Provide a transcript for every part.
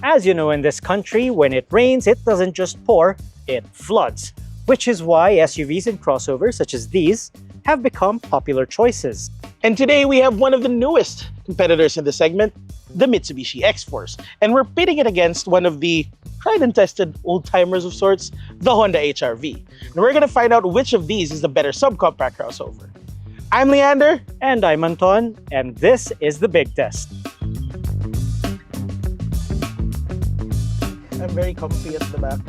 As you know, in this country, when it rains, it doesn't just pour, it floods, which is why SUVs and crossovers such as these have become popular choices. And today we have one of the newest competitors in the segment, the Mitsubishi XForce. And we're pitting it against one of the tried and tested old-timers of sorts, the Honda HR-V. And we're gonna find out which of these is the better subcompact crossover. I'm Leander. And I'm Anton, and this is the big test. I'm very comfy at the back.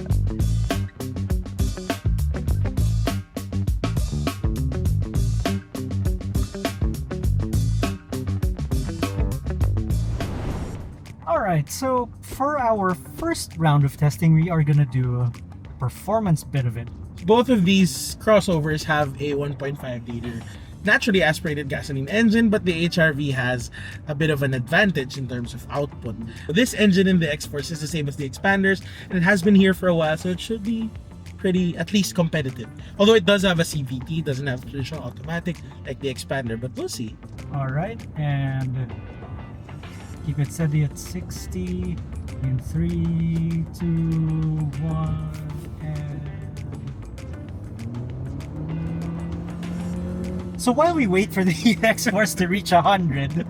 Alright, so for our first round of testing, we are gonna do a performance bit of it. Both of these crossovers have a 1.5 liter naturally aspirated gasoline engine, but the HR-V has a bit of an advantage in terms of output. This engine in the X-Force is the same as the Expanders, and it has been here for a while, so it should be pretty, at least competitive. Although it does have a CVT, doesn't have traditional automatic like the Expander, but we'll see. Alright, and keep it steady at 60 in 3, 2, 1, and... So while we wait for the X-Force to reach 100,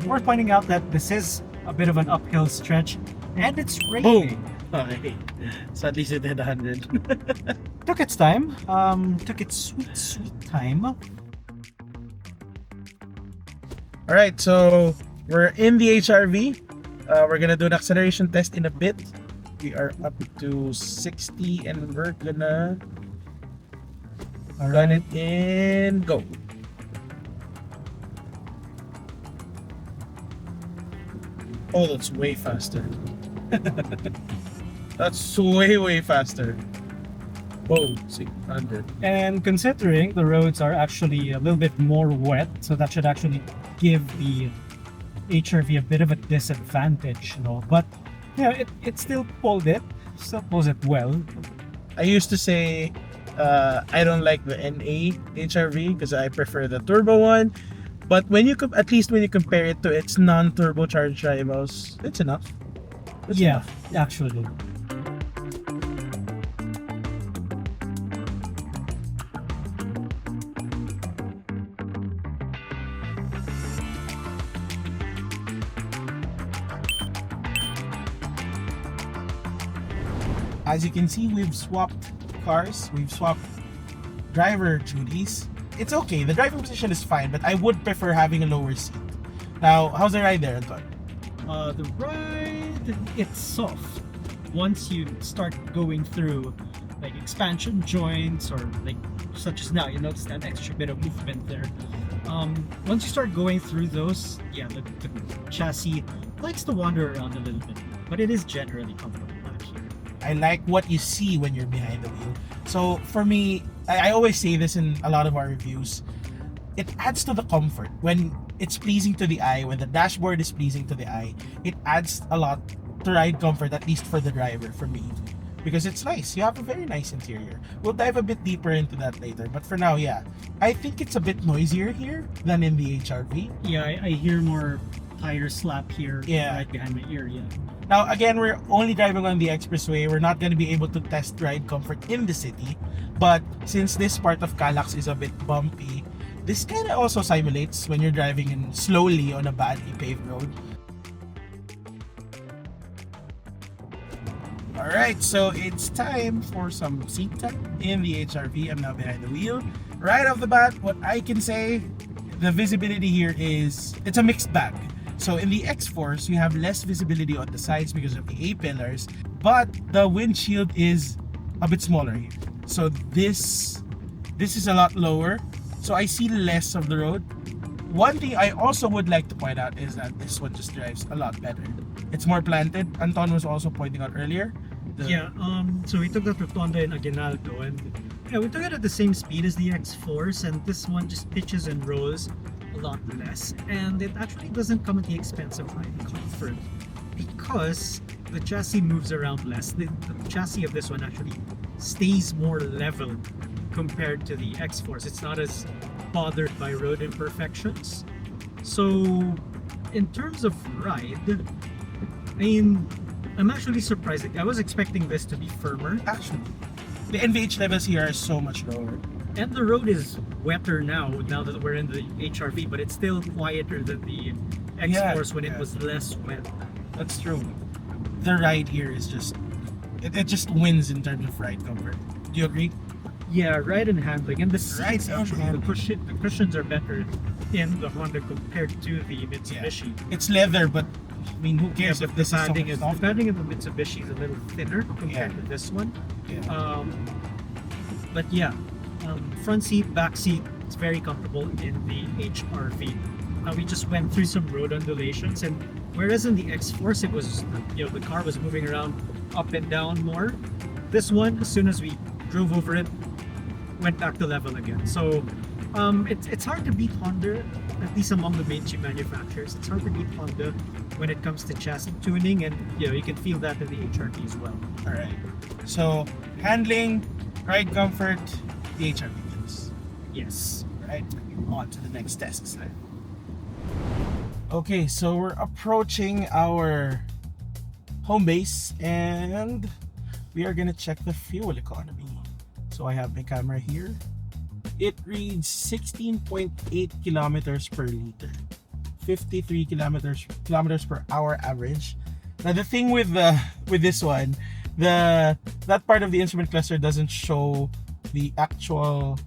worth pointing out that this is a bit of an uphill stretch, and it's raining. Boom! Okay. So at least it hit 100. Took its time, took its sweet time. Alright, so we're in the HR-V. We're gonna do an acceleration test in a bit. We are up to 60 and we're gonna run it in, go. Oh, that's way faster. That's way faster. Whoa, 600. And considering the roads are actually a little bit more wet, so that should actually give the HR-V a bit of a disadvantage, you know. But yeah, it still pulled it, still pulls it well. I used to say I don't like the NA HR-V because I prefer the turbo one. But when you at least when you compare it to its non-turbocharged rivals, it's enough. It's Yeah, enough. actually. As you can see, we've swapped cars. We've swapped driver duties. It's okay. The driving position is fine, but I would prefer having a lower seat. Now, how's the ride there, Anton? The ride, it's soft. Once you start going through like expansion joints or like such as now, you notice that extra bit of movement there. Once you start going through those, yeah, the chassis likes to wander around a little bit, but it is generally comfortable back here. I like what you see when you're behind the wheel. So for me, I always say this in a lot of our reviews, it adds to the comfort. When it's pleasing to the eye, when the dashboard is pleasing to the eye, it adds a lot to ride comfort, at least for the driver, for me. Because it's nice. You have a very nice interior. We'll dive a bit deeper into that later. But for now, yeah. I think it's a bit noisier here than in the HR-V. Yeah, I hear more tire slap here, Yeah. right behind my ear, yeah. Now, again, we're only driving on the expressway. We're not going to be able to test ride comfort in the city. But since this part of Calax is a bit bumpy, this kind of also simulates when you're driving in slowly on a badly paved road. Alright, so it's time for some seat time in the HR-V. I'm now behind the wheel. Right off the bat, what I can say, the visibility here is, it's a mixed bag. So in the X-Force, you have less visibility on the sides because of the A-pillars, but the windshield is a bit smaller here. So this is a lot lower, so I see less of the road. One thing I also would like to point out is that this one just drives a lot better. It's more planted. Anton was also pointing out earlier. Yeah, so we took that Rotonda in Aguinaldo, and yeah, we took it at the same speed as the X-Force, and this one just pitches and rolls a lot less, and it actually doesn't come at the expense of riding comfort because the chassis moves around less. The chassis of this one actually stays more level compared to the X-Force. It's not as bothered by road imperfections. So in terms of ride, mean, I'm actually surprised. I was expecting this to be firmer. Actually, the NVH levels here are so much lower. And the road is wetter now that we're in the HRV, but it's still quieter than the X-Force when it was less wet. That's true. The ride here is just, it just wins in terms of ride comfort. Do you agree? Yeah, ride and handling. And the Ride seats, and actually, the handling. cushions are better in the Honda compared to the Mitsubishi. It's leather, but I mean, who cares if this padding is the padding in the Mitsubishi is a little thinner compared to this one. Yeah. But yeah, front seat, back seat, it's very comfortable in the HRV. We just went through some road undulations, and whereas in the X-Force it was, the car was moving around up and down more, this one, as soon as we drove over it, went back to level again. So it's hard to beat Honda, at least among the mainstream manufacturers. It's hard to beat Honda when it comes to chassis tuning, and you can feel that in the HRV as well. All right. So handling, ride comfort, the HRV wins. Yes. Right. On to the next test. Okay, so we're approaching our home base, and we are gonna check the fuel economy. So I have my camera here. It reads 16.8 kilometers per liter, 53 kilometers per hour average. Now the thing with this one, that part of the instrument cluster doesn't show the actual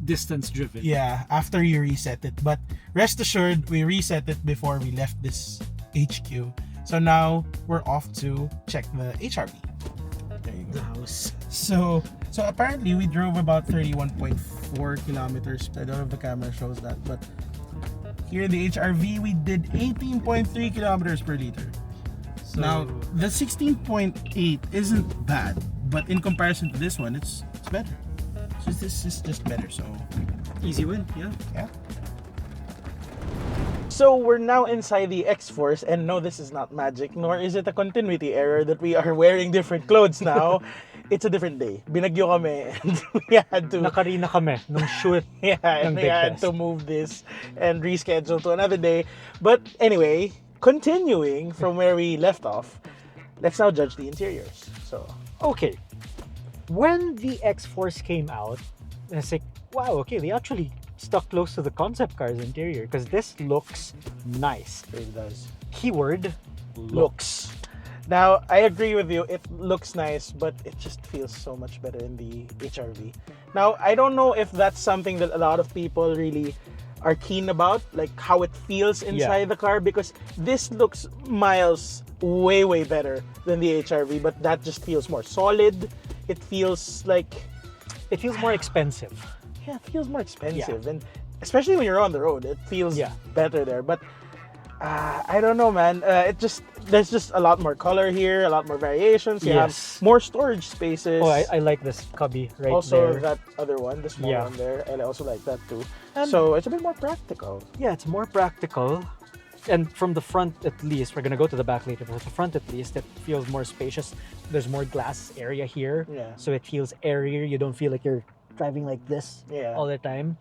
Distance driven. yeah after you reset it, but rest assured we reset it before we left this HQ. So now we're off to check the HRV. There you go. The house. So apparently we drove about 31.4 kilometers. I don't know if the camera shows that, but here in the HRV we did 18.3 kilometers per liter. So Now the 16.8 isn't bad, but in comparison to this one, it's better. So this is just better. So easy win, yeah. yeah. So we're now inside the X-Force, and no, this is not magic, nor is it a continuity error that we are wearing different clothes now. It's a different day. Binagyo kami, and we had to Nakarina kami nung shoot. and we Big had Fest. to move this and reschedule to another day. But anyway, continuing from where we left off, let's now judge the interiors. So Okay, when the X-Force came out, it's like, wow, okay, they actually stuck close to the concept car's interior because this looks nice. it does. Keyword, Looks. Now, I agree with you. It looks nice, but it just feels so much better in the HRV. Now, I don't know if that's something that a lot of people really are keen about, like how it feels inside the car, because this looks miles way better than the HRV, but that just feels more solid. It feels like, It feels more expensive. yeah, it feels more expensive, and especially when you're on the road, it feels better there. But I don't know, man. There's just a lot more color here, a lot more variations. You have more storage spaces. Oh, I like this cubby right also, there. that other one, the small Yeah. one there, and I also like that too. And- So it's a bit more practical. Yeah, it's more practical. And from the front, at least, we're gonna go to the back later, but from the front, at least, it feels more spacious. There's more glass area here, Yeah. so it feels airier. You don't feel like you're driving like this Yeah. all the time.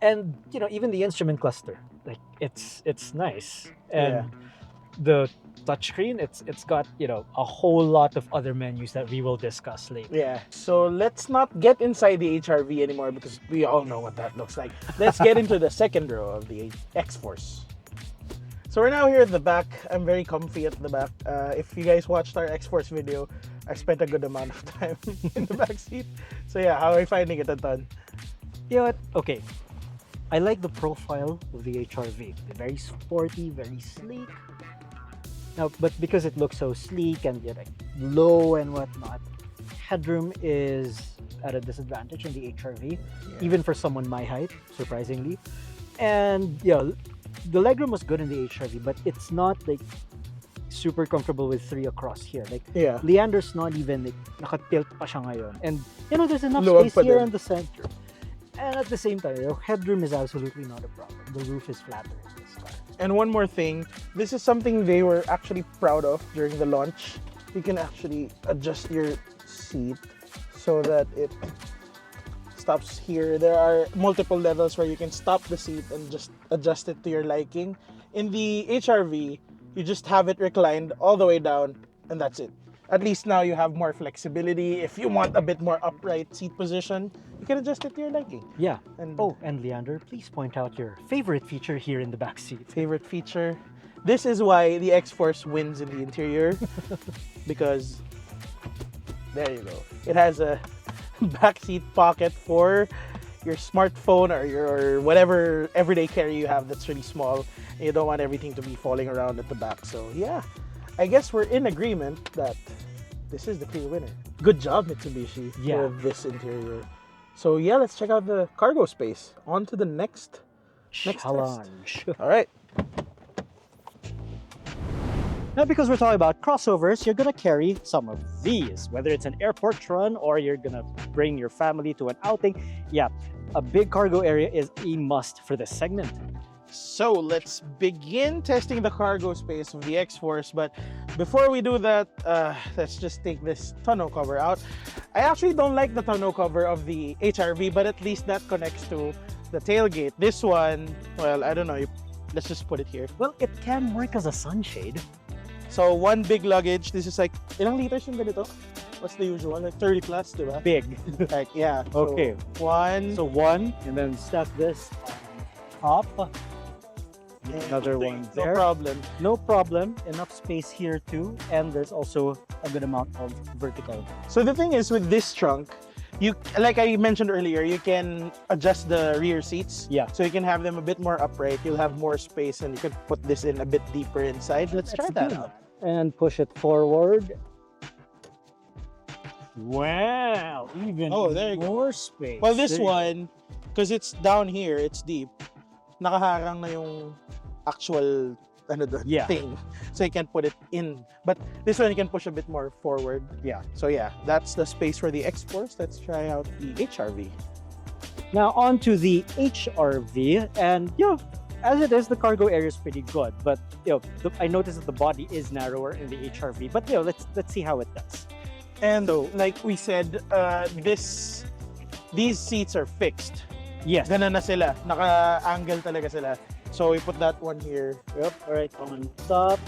And even the instrument cluster, like it's nice. And the touchscreen, it's got a whole lot of other menus that we will discuss later. Yeah. So let's not get inside the HRV anymore because we all know what that looks like. Let's get into the second row of the X-Force. So we're now here at the back. I'm very comfy at the back. If you guys watched our X-Force video, I spent a good amount of time in the back seat. So yeah, how are you finding it, Anton? You know what? Okay. I like the profile of the HRV. Very sporty, very sleek. Now, but because it looks so sleek and like low and whatnot, headroom is at a disadvantage in the HRV, even for someone my height, surprisingly. And the legroom was good in the HRV, but it's not like super comfortable with 3 across here. Like Leander's not even like nakatilt pa siya ngayon. And there's enough Luwag pa space here din. in the center. And at the same time, headroom is absolutely not a problem. The roof is flatter in this car. And one more thing, this is something they were actually proud of during the launch. You can actually adjust your seat so that it stops here. There are multiple levels where you can stop the seat and just adjust it to your liking. In the HRV, You just have it reclined all the way down, and that's it. At least now you have more flexibility. If you want a bit more upright seat position, you can adjust it to your liking. Yeah. And Oh, and Leander, please point out your favorite feature here in the back seat. favorite feature. This is why the X-Force wins in the interior, because there you go. It has a backseat pocket for your smartphone or your whatever everyday carry you have that's really small. And you don't want everything to be falling around at the back. So yeah, I guess we're in agreement that this is the clear winner. Good job, Mitsubishi, Yeah. with this interior. So yeah, let's check out the cargo space. On to the next test. Challenge. All right. Now, because we're talking about crossovers, you're gonna carry some of these, whether it's an airport run or you're gonna bring your family to an outing. Yeah, a big cargo area is a must for this segment. So let's begin testing the cargo space of the X-Force. But before we do that, let's just take this tonneau cover out. I actually don't like the tonneau cover of the HRV, but at least that connects to the tailgate. This one, well, I don't know. Let's just put it here. Well, it can work as a sunshade. So one big luggage. This is like, ilang liters yung ganito? What's the usual? Like 30 plus, diba? Big. Like, yeah. So Okay. one. So one, and then stack this on top. and Another one no there. problem. No problem. Enough space here too. And there's also a good amount of vertical. So the thing is with this trunk, you, like I mentioned earlier, you can adjust the rear seats. Yeah. So you can have them a bit more upright. You'll have more space and you can put this in a bit deeper inside. Let's try that do out. And push it forward. Wow, even Oh, there you go. more space. Well, this There you go. one, because it's down here, it's deep, nakaharang na yung actual ano doon, Yeah. thing. So you can put it in. But this one you can push a bit more forward. Yeah. So yeah, that's the space for the X-Force. Let's try out the HRV. Now on to the HRV, and as it is, the cargo area is pretty good. But I noticed that the body is narrower in the HRV. But let's see how it does. And like we said, these seats are fixed. Yes. Ganun na sila. Naka-angle talaga sila. So we put that one here. Yep. All right. On top.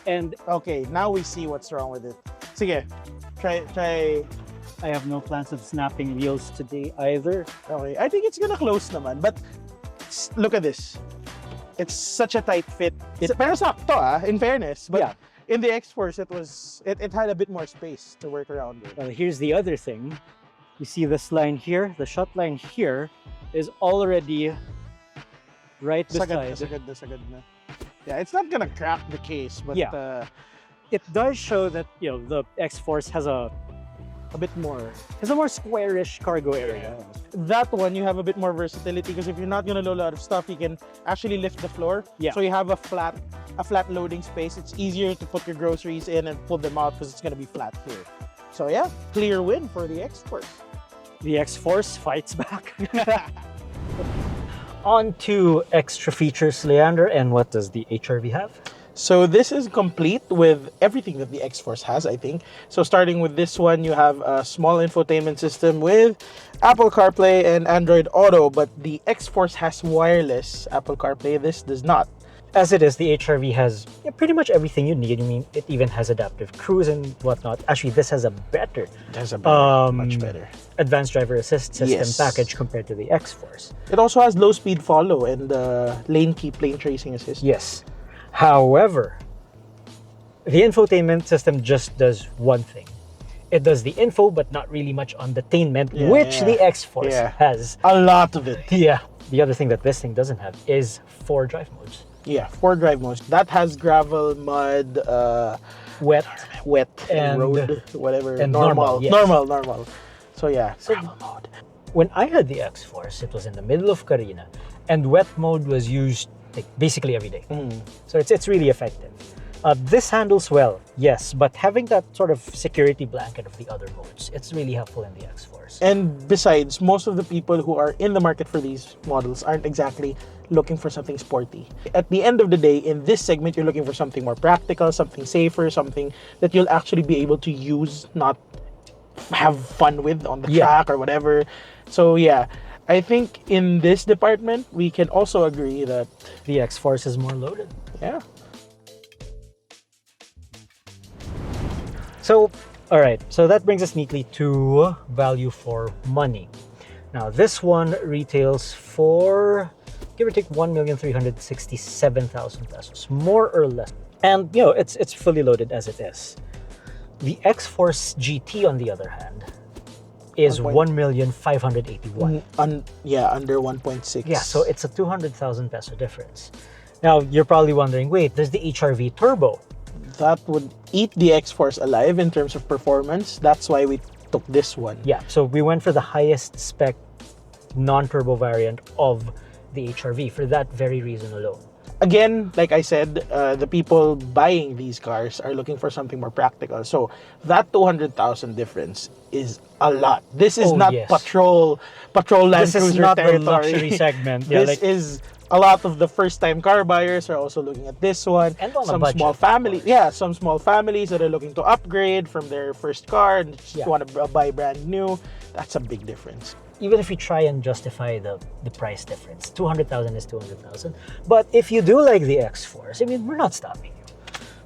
And Okay, now we see what's wrong with it. Sige, try. I have no plans of snapping wheels today either. Okay, I think it's gonna close naman. But look at this. It's such a tight fit. Pero sakto in fairness. But Yeah. in the X-Force, it had a bit more space to work around with. Well, here's the other thing. You see this line here? The shut line here is already right beside. Sagad na. Yeah, it's not gonna crack the case, but Yeah. It does show that the X-Force has a a bit more. more squarish cargo area. That one, you have a bit more versatility because if you're not gonna load a lot of stuff, you can actually lift the floor. Yeah. So you have a flat loading space. It's easier to put your groceries in and pull them out because it's gonna be flat here. So yeah, clear win for the X-Force. The X-Force fights back. On to extra features, Leander, and what does the HRV have? So this is complete with everything that the X-Force has, I think. So starting with this one, you have a small infotainment system with Apple CarPlay and Android Auto, but the X-Force has wireless Apple CarPlay. This does not. As it is, the HRV has pretty much everything you need. I mean, it even has adaptive cruise and whatnot. Actually, this has a better, It has a better, much better. advanced driver assist system Yes. package compared to the X-Force. It also has low speed follow and lane keep, lane tracing assist. Yes. However, the infotainment system just does one thing. It does the info, but not really much on detainment, which the X-Force has. A lot of it. Yeah. The other thing that this thing doesn't have is 4 drive modes. Yeah, 4 drive modes. That has gravel, mud, Wet. and And- road, whatever. and normal. normal, yes. Normal. So yeah, So- gravel mode. When I had the X-Force, it was in the middle of Carina, and wet mode was used basically every day. So it's really effective. This handles well, yes, but having that sort of security blanket of the other modes, it's really helpful in the X-Force. And besides, most of the people who are in the market for these models aren't exactly looking for something sporty. At the end of the day, in this segment, you're looking for something more practical, something safer, something that you'll actually be able to use, not have fun with on the track or whatever. So yeah, I think in this department, we can also agree that The X-Force is more loaded. yeah. So, all right. So that brings us neatly to value for money. Now, this one retails for, give or take, 1,367,000 pesos, more or less. And, you know, it's fully loaded as it is. The X-Force GT, on the other hand, is 1,581,000. Under 1.6. Yeah, so it's a 200,000 peso difference. Now, you're probably wondering, wait, there's the HRV Turbo. That would eat the X-Force alive in terms of performance. That's why we took this one. Yeah, so we went for the highest spec non-turbo variant of the HRV for that very reason alone. Again, like I said, the people buying these cars are looking for something more practical. So that 200,000 difference is a lot. This is not patrol Land This is Cruiser not territory. the luxury segment. Yeah, This is a lot of the first-time car buyers are also looking at this one. And on a some budget, small families, some small families that are looking to upgrade from their first car and just want to buy brand new. That's a big difference. Even if you try and justify the price difference, 200,000 is 200,000. But if you do like the X-Force, I mean, we're not stopping you.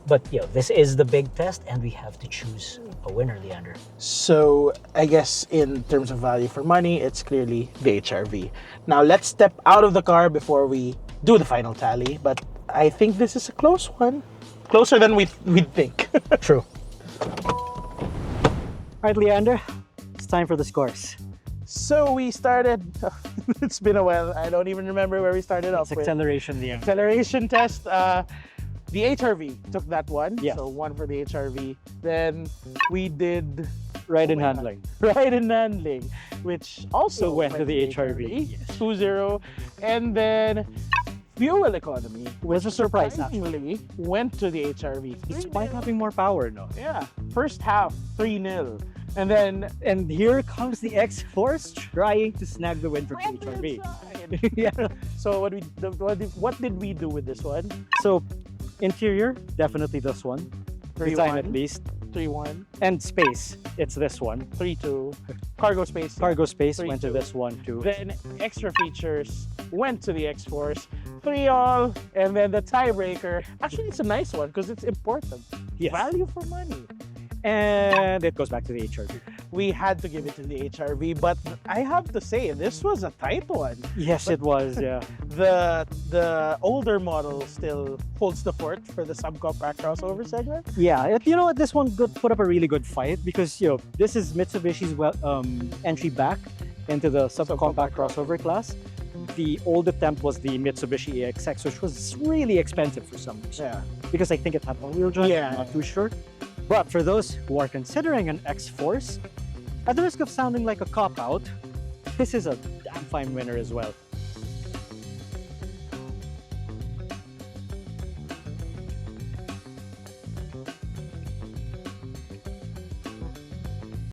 But this is the big test, and we have to choose a winner, Leander. So I guess in terms of value for money, it's clearly the HRV. Now let's step out of the car before we do the final tally. But I think this is a close one, closer than we'd think. True. All right, Leander, it's time for the scores. So we started, it's been a while, I don't even remember where we started off with. Acceleration, Leander. Acceleration test. The HRV took that one, Yeah. so one for the HRV. Then we did Ride and handling. Ride and handling, which also went to the HRV. Yes. 2-0. And then fuel economy, which Was a surprise, surprisingly went to the HRV. Despite having more power, no? Yeah, first half 3-0. And then And here comes the X-Force trying to snag the win for HRV. yeah. So what did we do with this one? So, interior, definitely this one. Design at 3-1, least. 3-1, And space, it's this one. 3-2. Cargo space. Cargo space Three, went to two. this one too. Then extra features went to the X-Force. 3-all. And then the tiebreaker. Actually, it's a nice one because it's important. Yes. Value for money. And it goes back to the HRV. We had to give it to the HRV, but I have to say, this was a tight one. Yes, it was, yeah. The older model still holds the fort for the subcompact crossover segment. Yeah, you know what? This one put up a really good fight because, this is Mitsubishi's entry back into the subcompact crossover class. The old attempt was the Mitsubishi EXX, which was really expensive for some reason. Yeah. Because I think it had all-wheel drive, Yeah. I'm not too sure. But for those who are considering an X-Force, at the risk of sounding like a cop-out, this is a damn fine winner as well.